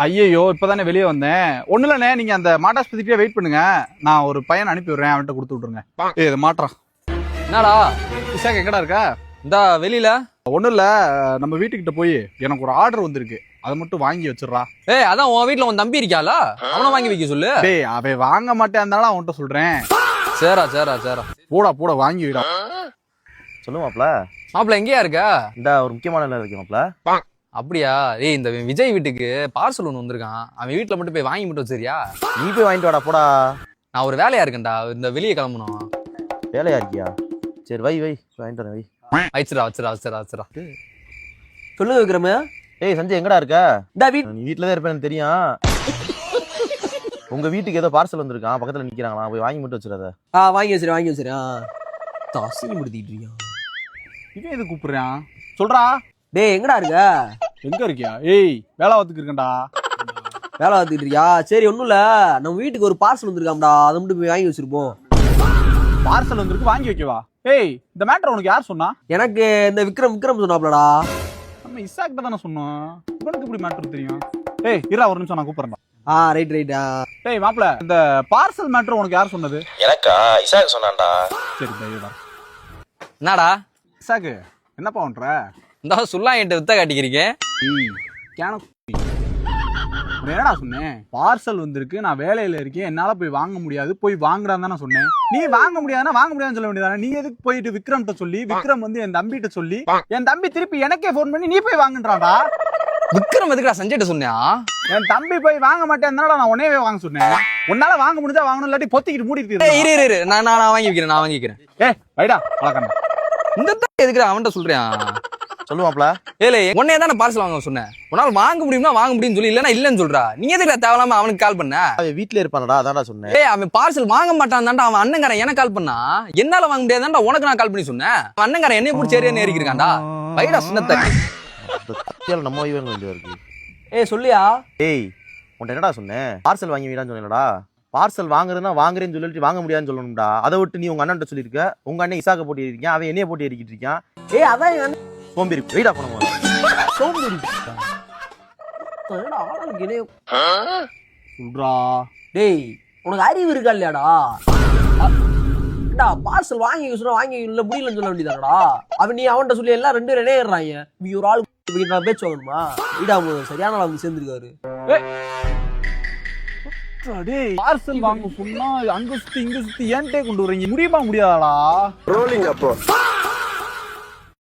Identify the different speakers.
Speaker 1: ஐயையோ இப்பதானே வெளியே வந்தேன். ஒண்ணு இல்லண்ணே, நீங்க அந்த மாட்டாஸ்பத்திரிக்கே வெயிட் பண்ணுங்க. நான் ஒரு பையன் அனுப்பி விடுறேன், அவன்கிட்ட கொடுத்து விட்டுருங்க. இது மாட்டான்.
Speaker 2: என்னடா
Speaker 1: இசாக் எங்கடா இருக்கா?
Speaker 2: இந்த வெளியில
Speaker 1: ஒண்ணும் இல்ல, நம்ம வீட்டுக்கிட்ட போய் எனக்கு ஒரு ஆர்டர் வந்திருக்கு, அதை மட்டும் வாங்கி வச்சிடுறா.
Speaker 2: ஏய் அதான் உன் வீட்டுல உன் தம்பி இருக்கால, அவனை வாங்கி வைக்க சொல்லு.
Speaker 1: டேய் அவன் வாங்க மாட்டேன், இருந்தாலும் அவன்கிட்ட சொல்றேன்.
Speaker 2: சேரா சேரா சேரா
Speaker 1: போடா போடா வாங்கி விடா.
Speaker 3: சொல்லு மாப்ள.
Speaker 2: மாப்பிள்ள எங்கேயா இருக்க?
Speaker 3: இந்த ஒரு முக்கியமான வேலை இருக்கு மாப்ள.
Speaker 2: அப்படியா? ஏய் இந்த விஜய் வீட்டுக்கு பார்சல் ஒன்று வந்திருக்கான், அவன் வீட்டுல மட்டும் போய் வாங்கி மட்டும் சரியா?
Speaker 3: நீ போய் வாங்கிட்டு வாடா போடா.
Speaker 2: நான் ஒரு வேலையா இருக்கேன்டா, இந்த வெளியே கிளம்பணும்.
Speaker 3: வேலையா இருக்கியா? சரி வை வாங்கிட்டு வரேன்
Speaker 2: வச்சிரா வச்சிரா வச்சிரா வச்சிரா.
Speaker 4: சொல்லுங்க விக்ரம.
Speaker 3: ஏய் சஞ்சய் எங்கடா இருக்க?
Speaker 4: டேவிட்
Speaker 3: நீ வீட்டுல தான் இருப்பேன்னு தெரியும். உங்க வீட்டுக்கு ஏதோ பார்சல் வந்திருக்கான், பக்கத்துல நிக்கிறாங்களா, போய் வாங்கி மட்டும் வச்சிடாத.
Speaker 4: வாங்கி வச்சிரு. தாசினி முடித்திட்டு இருக்கியா?
Speaker 1: இவன் எது கூப்பிடுறான் சொல்றா.
Speaker 4: டேய் எங்கடா இருக்க?
Speaker 1: எங்க இருக்கியா? ஏய் வேலை பார்த்துக்கு இருக்கேன்டா.
Speaker 4: வேலை பார்த்துட்டு இருக்கியா? சரி ஒண்ணும் இல்ல, நம்ம வீட்டுக்கு ஒரு பார்சல் வந்திருக்காம்டா, அதை மட்டும் போய் வாங்கி வச்சிருப்போம்.
Speaker 1: பார்சல் வந்திருக்கு, வாங்கி வைக்கவா? ஏய் இந்த மேட்டர் உனக்கு யார் சொன்னா?
Speaker 4: எனக்கு இந்த விக்ரம் சொன்னாப்லடா.
Speaker 1: நம்ம இசாக்கிட்ட தானே சொன்னோம், இவனுக்கு இப்படி மேட்டர் தெரியும்? ஏய் இரா ஒரு நிமிஷம், நான் கூப்பிடுறேன்.
Speaker 4: ரைட்.
Speaker 1: டேய் மாப்ள, இந்த பார்சல் மேட்டர் உனக்கு யார் சொன்னது?
Speaker 3: எனக்கா? இசாக் சொன்னான்டா.
Speaker 1: சரி தைரியடா.
Speaker 2: என்னடா
Speaker 1: இசாக்கு என்னப்பா பண்ற?
Speaker 2: இந்த சுல்லா என்கிட்ட வித்த காட்டிக்கிறீங்க.
Speaker 1: என்னடா சொன்னேன்? பார்சல் வந்திருக்கு, நான் வேலையில இருக்கேன், என்னால போய் வாங்க முடியாது, போய் வாங்குறான்னு தானே சொன்னேன். நீ வாங்க முடியாதுன்னா வாங்க முடியாதுன்னு சொல்ல வேண்டியதானே? நீ எதுக்கு போயிட்டு விக்ரம்கிட்ட சொல்லி, விக்ரம் வந்து என் தம்பிகிட்ட சொல்லி, என் தம்பி திருப்பி எனக்கே போன் பண்ணி நீ போய் வாங்குன்றான்டா.
Speaker 2: விக்ரம் எதுக்குடா சஞ்சய்ட்ட சொன்னியா?
Speaker 1: என் தம்பி போய் வாங்க மாட்டேன், நான் உடனே வாங்க சொன்னேன். உன்னால வாங்க முடிஞ்சா வாங்கணும், இல்லாட்டி பொத்திக்கிட்டு மூடிட்டு
Speaker 2: ஏய் இரு நான் வாங்கி வைக்கிறேன்.
Speaker 1: ஏய் வைடா வளர்க்கணும்.
Speaker 2: இந்த எதுக்குடா அவன்கிட்ட சொல்றேன்?
Speaker 3: சொல்லு மாப்ள.
Speaker 2: ஏலே உன்னைய தானே பார்சல் வாங்க சொன்னேன், உன்னால வாங்க முடியும்னா வாங்க முடியும்னு சொல்லி, இல்லன்னா இல்லன்னு சொல்றா. நீ எதுக்குடா தேவையில்லாம அவனுக்கு கால் பண்ண?
Speaker 3: அவன் வீட்டுல இருப்பானடா, அதான்டா சொன்னேன்.
Speaker 2: ஏய் அவன் பார்சல் வாங்க மாட்டான் தான்டா அவன் அண்ணங்காரன் எனக்கு கால் பண்ணா. என்னால வாங்க முடியாதான்டா உனக்கு நான் கால் பண்ணி சொன்னேன். அவன் அண்ணங்காரன் என்னைய பிடிச்சி ஏறியா ஏறிக்கிறான்டா. வைடா சின்னத்தை.
Speaker 3: நம்ம வைவங்க வேண்டியதா இருக்கு.
Speaker 4: ஏய் சொல்லியா?
Speaker 3: ஏய் உன்ட்ட என்னடா சொன்னேன்? பார்சல் வாங்கி வீடான்னு சொன்னேன்டா. பார்சல் வாங்குறதுனா வாங்குறேன்னு சொல்லிட்டு வாங்க முடியாதுன்னு சொல்லணும்டா. அதை விட்டு நீ உங்க அண்ணன்ட்ட சொல்லியிருக்க, உங்க அண்ணன் இசாக்க போட்டி இருக்கேன், அவன் என்னைய போட்டி ஏறிக்கிட்டு இருக்கான்.
Speaker 4: ஏய் அதான் எங்க அண்ணன்
Speaker 3: சோம்பேறி வெயிடா பண்ணுவோம்.
Speaker 4: சோம்பேறி. ஆளுக்கு இணைய
Speaker 1: சொல்றா.
Speaker 4: டேய் உனக்கு அறிவு இருக்கா இல்லையாடா? பார்சல் வாங்கி சொன்னா வாங்கி இல்ல முடியலன்னு சொல்ல வேண்டியதாடா. அவன் நீ அவன்கிட்ட சொல்லி எல்லாம் ரெண்டு பேரும் இணையறாங்க. நீ ஒரு ஆள் நான் பேச்சு வாங்கணுமா? வீடா சரியான ஆள் சேர்ந்துருக்காரு.
Speaker 1: பார்சல் வாங்க சொன்னா அங்க சுத்தி இங்க சுத்தி ஏன்ட்டே கொண்டு வரீங்க, முடியுமா முடியாதாடா?
Speaker 5: ரோலிங் அப்போ